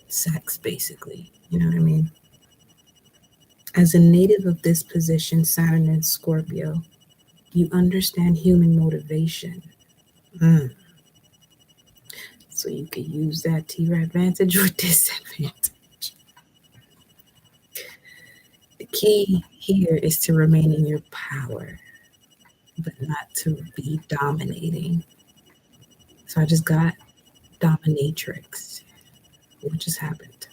sex, basically. You know what I mean? As a native of this position, Saturn and Scorpio, you understand human motivation. Mm. So you could use that to your advantage or disadvantage. The key here is to remain in your power, but not to be dominating. So I just got dominatrix. What just happened?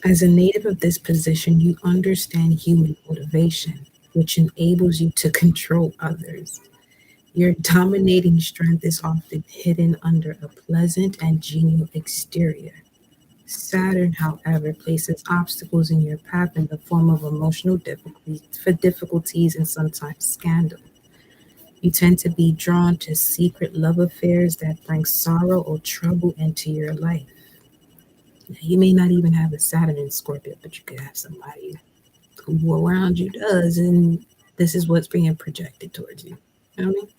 As a native of this position, you understand human motivation, which enables you to control others. Your dominating strength is often hidden under a pleasant and genial exterior. Saturn, however, places obstacles in your path in the form of emotional difficulties and sometimes scandal. You tend to be drawn to secret love affairs that bring sorrow or trouble into your life. Now, you may not even have a Saturn in Scorpio, but you could have somebody who around you does, and this is what's being projected towards you. You know what I mean?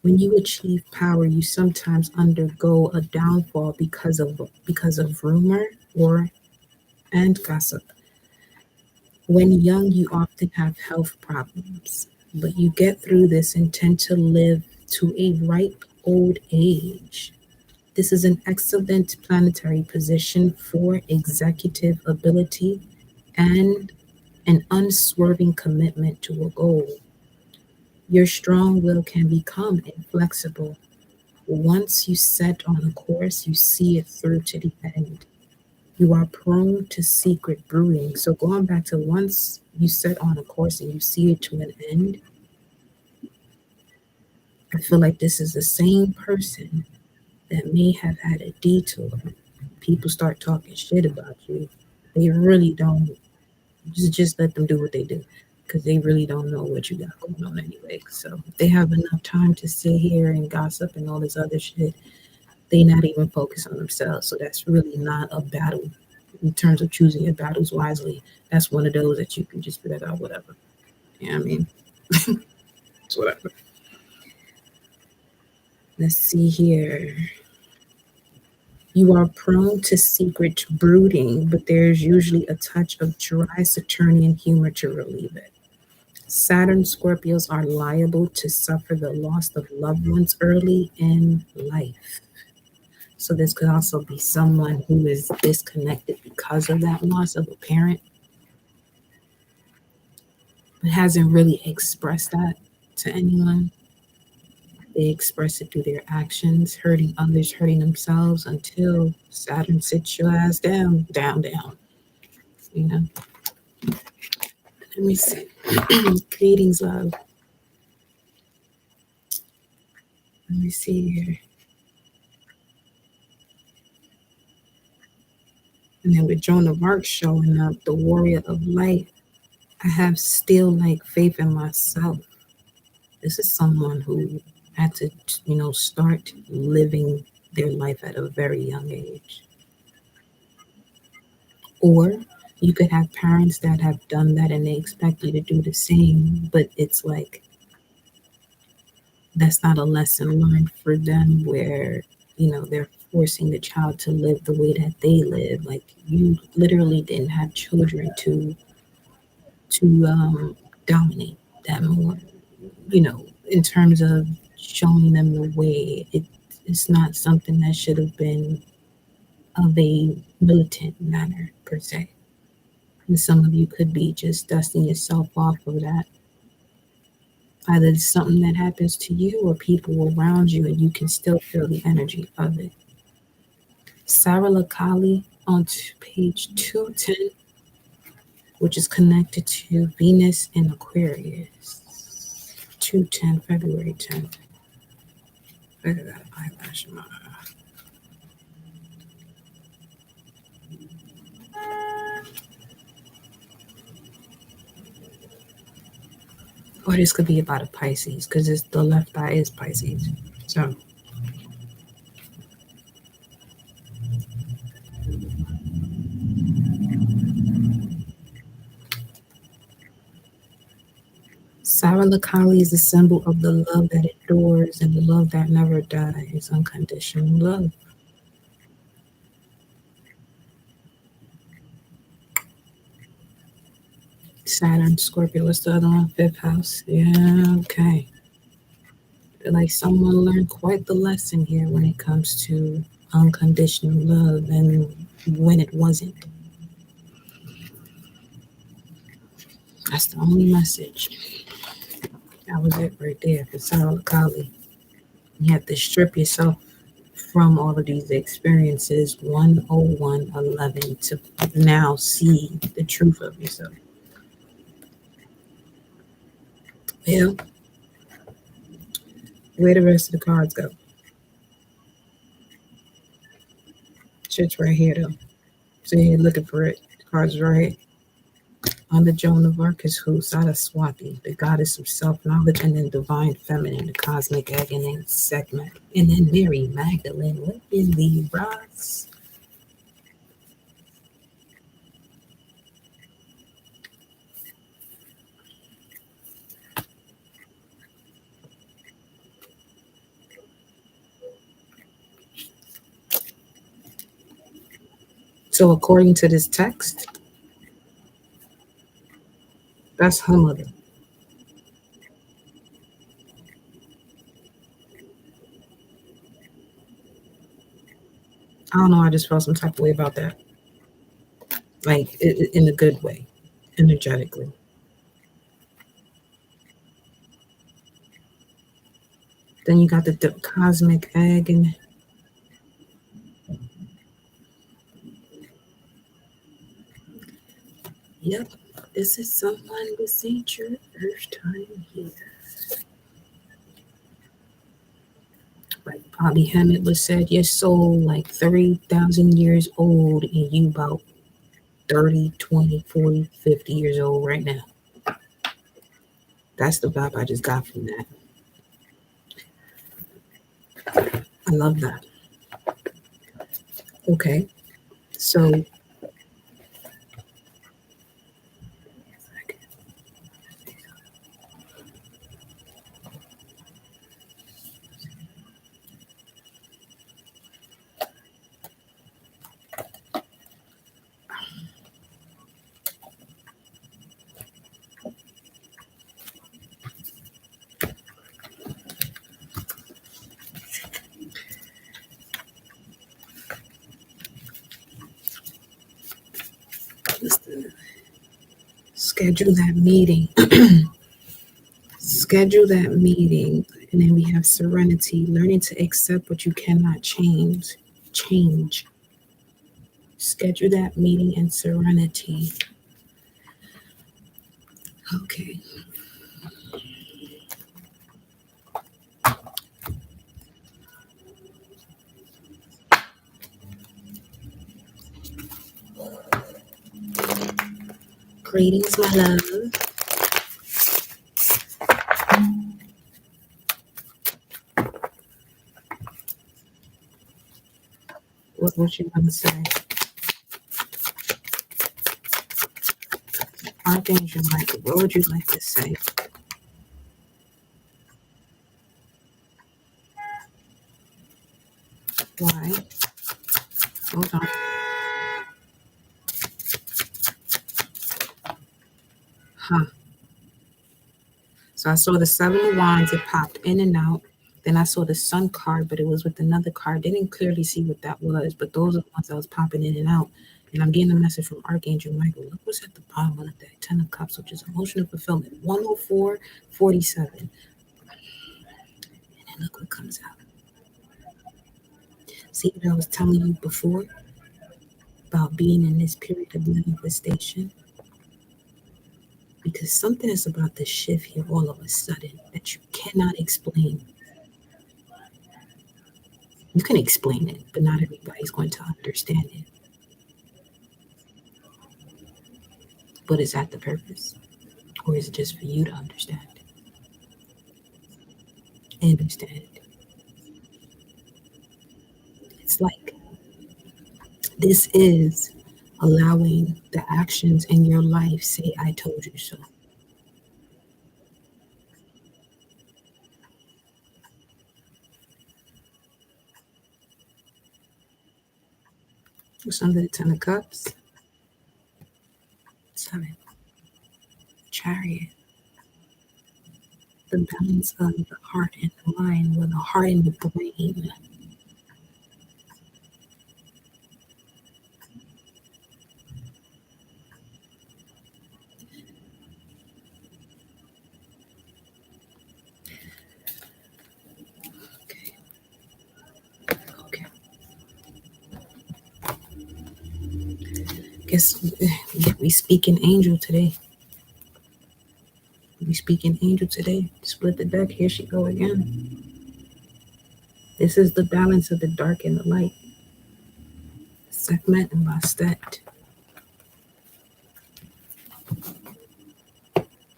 When you achieve power, you sometimes undergo a downfall because of rumor or and gossip. When young, you often have health problems, but you get through this and tend to live to a ripe old age. This is an excellent planetary position for executive ability and an unswerving commitment to a goal. Your strong will can become inflexible. Once you set on a course, you see it through to the end. You are prone to secret brooding. So, going back to once you set on a course and you see it to an end, I feel like this is the same person that may have had a detour. People start talking shit about you. They really don't. Just let them do what they do because they really don't know what you got going on anyway. So, if they have enough time to sit here and gossip and all this other shit, they not even focus on themselves. So that's really not a battle in terms of choosing your battles wisely. That's one of those that you can just be like, oh, whatever. You know what I mean? It's whatever. Let's see here. You are prone to secret brooding, but there's usually a touch of dry Saturnian humor to relieve it. Saturn Scorpios are liable to suffer the loss of loved ones early in life. So this could also be someone who is disconnected because of that loss of a parent, but hasn't really expressed that to anyone. They express it through their actions, hurting others, hurting themselves until Saturn sits your ass down, down, down. You know. Let me see. Greetings, love. Let me see here. And then with Joan of Arc showing up, the warrior of light, I have still like faith in myself. This is someone who had to, start living their life at a very young age. Or you could have parents that have done that and they expect you to do the same, but it's like that's not a lesson learned for them where, they're forcing the child to live the way that they live. Like you literally didn't have children to dominate them or, in terms of showing them the way. It's not something that should have been of a militant manner per se. And some of you could be just dusting yourself off of that. Either it's something that happens to you or people around you, and you can still feel the energy of it. Sarah Lakali on page 210, which is connected to Venus in Aquarius. 210, February 10th. I got an eyelash in my eye. Or this could be about a Pisces, because the left eye is Pisces. So Sarah Lakali is a symbol of the love that endures and the love that never dies, unconditional love. Saturn, Scorpio, what's the other one? Fifth house. Yeah, okay. Like someone learned quite the lesson here when it comes to unconditional love and when it wasn't. That's the only message. That was it right there for Sarah Lakali. You have to strip yourself from all of these experiences 10111 to now see the truth of yourself. Well, where the rest of the cards go? Shit's right here though. So you're looking for it. The cards right under Joan of Arc is who? Saraswati, the goddess of self-knowledge, and then divine feminine, the cosmic egg, and then Sekhmet. And then Mary Magdalene. What in the rocks? So according to this text, that's her mother. I don't know. I just felt some type of way about that, like in a good way, energetically. Then you got the cosmic egg, and yep, this is someone. This ain't your first time here. Like Bobby Hemmett was said, your soul like 3,000 years old, and you about 30, 20, 40, 50 years old right now. That's the vibe I just got from that. I love that. Okay, so schedule that meeting. Schedule that meeting, and then we have serenity, learning to accept what you cannot change. Change. Schedule that meeting and serenity. Okay. Greetings, my love. What you gonna say? Archangel Michael, what would you like to say? Why? Hold on. Huh. So I saw the Seven of Wands, it popped in and out. Then I saw the Sun card, but it was with another card. Didn't clearly see what that was, but those are the ones that was popping in and out. And I'm getting a message from Archangel Michael. Look what's at the bottom of the deck. Ten of Cups, which is emotional fulfillment. 104.47. And then look what comes out. See what I was telling you before? about being in this period of manifestation, because something is about to shift here all of a sudden that you cannot explain. You can explain it, but not everybody's going to understand it. But is that the purpose? Or is it just for you to understand? Understand. It's like this is allowing the actions in your life say, I told you so. What's under the Ten of Cups? Seven. Chariot. The balance of the heart and the mind, or the heart and the brain. Okay. Okay. Guess we speak in angel today. We speak in angel today. Split the deck. Here she go again. This is the balance of the dark and the light. Sekhmet and Bastet.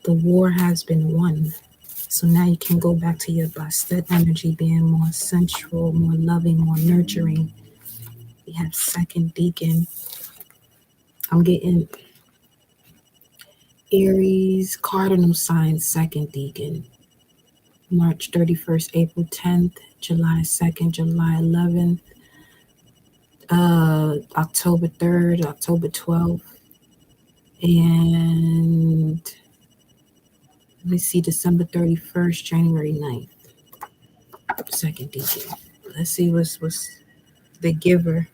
The war has been won. So now you can go back to your Bastet energy being more sensual, more loving, more nurturing. We have second deacon. I'm getting Aries, cardinal sign, second deacon. March 31st, April 10th, July 2nd, July 11th, October 3rd, October 12th, and let me see, December 31st, January 9th, second deacon. Let's see what's the giver.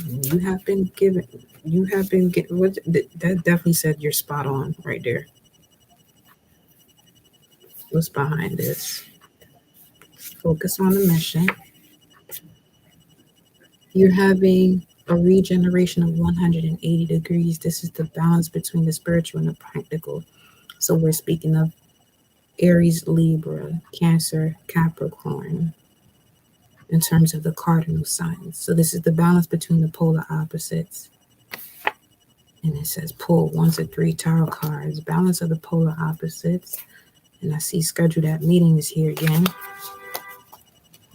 You have been given. What that definitely said you're spot on right there. What's behind this? Focus on the mission. You're having a regeneration of 180 degrees. This is the balance between the spiritual and the practical. So we're speaking of Aries, Libra, Cancer, Capricorn in terms of the cardinal signs. So this is the balance between the polar opposites. And it says pull 1 to 3 tarot cards, balance of the polar opposites. And I see schedule that meeting is here again.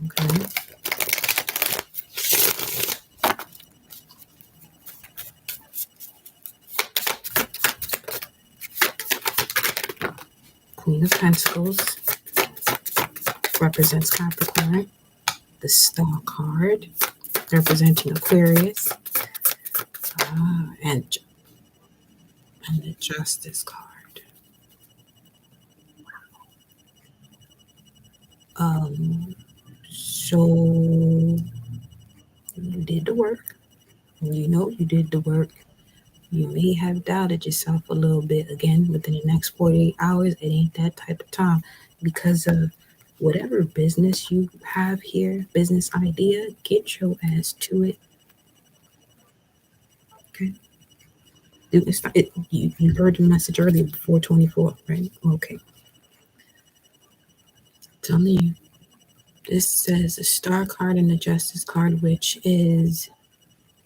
Okay. Queen of Pentacles represents Capricorn. The Star card representing Aquarius. And the Justice card. So you did the work. You know you did the work. You may have doubted yourself a little bit. Again, within the next 48 hours, it ain't that type of time, because of whatever business you have here, business idea, get your ass to it. Okay. You heard the message earlier before 24, right? Okay. Telling you. This says a Star card and a Justice card, which is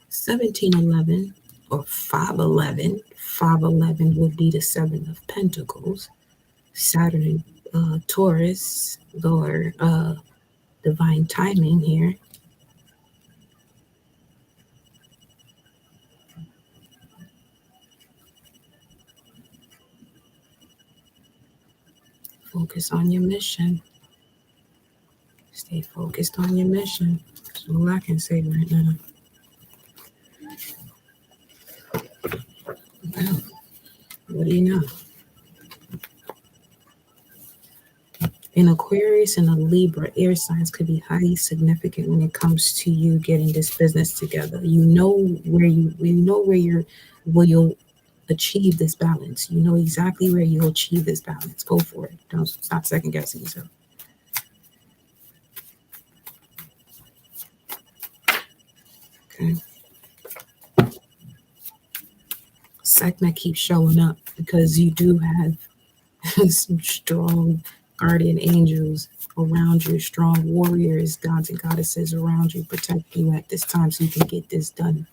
1711 or 511. 511 would be the Seven of Pentacles. Saturn, Taurus, Lord, divine timing here. Focus on your mission. Stay focused on your mission. That's all I can say right now. Well, what do you know? In Aquarius and a Libra, air signs could be highly significant when it comes to you getting this business together. You know where you'll achieve this balance. You know exactly where you'll achieve this balance. Go for it. Don't stop second guessing yourself. Okay. Sekhmet keeps showing up because you do have some strong guardian angels around you, strong warriors, gods and goddesses around you, protect you at this time so you can get this done.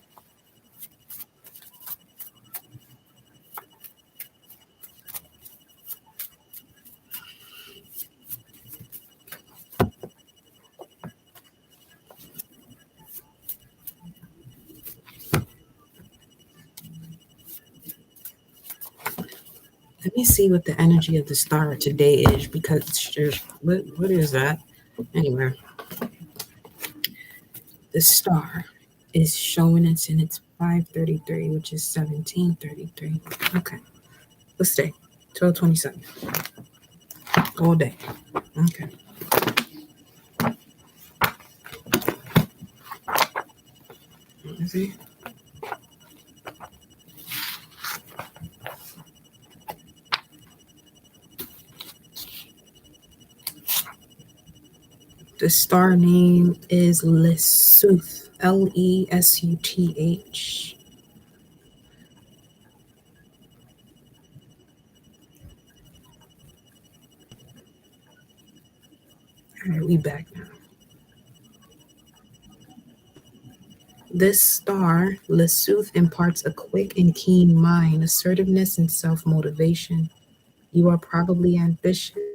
Let me see what the energy of the star today is because it's just what is that? Anyway, the star is showing us in its 5:33, which is 17:33. Okay, let's stay 12:27 all day. Okay. Let's see. The star name is Lesuth, Lesuth. All right, we back now. This star, Lesuth, imparts a quick and keen mind, assertiveness, and self motivation. You are probably ambitious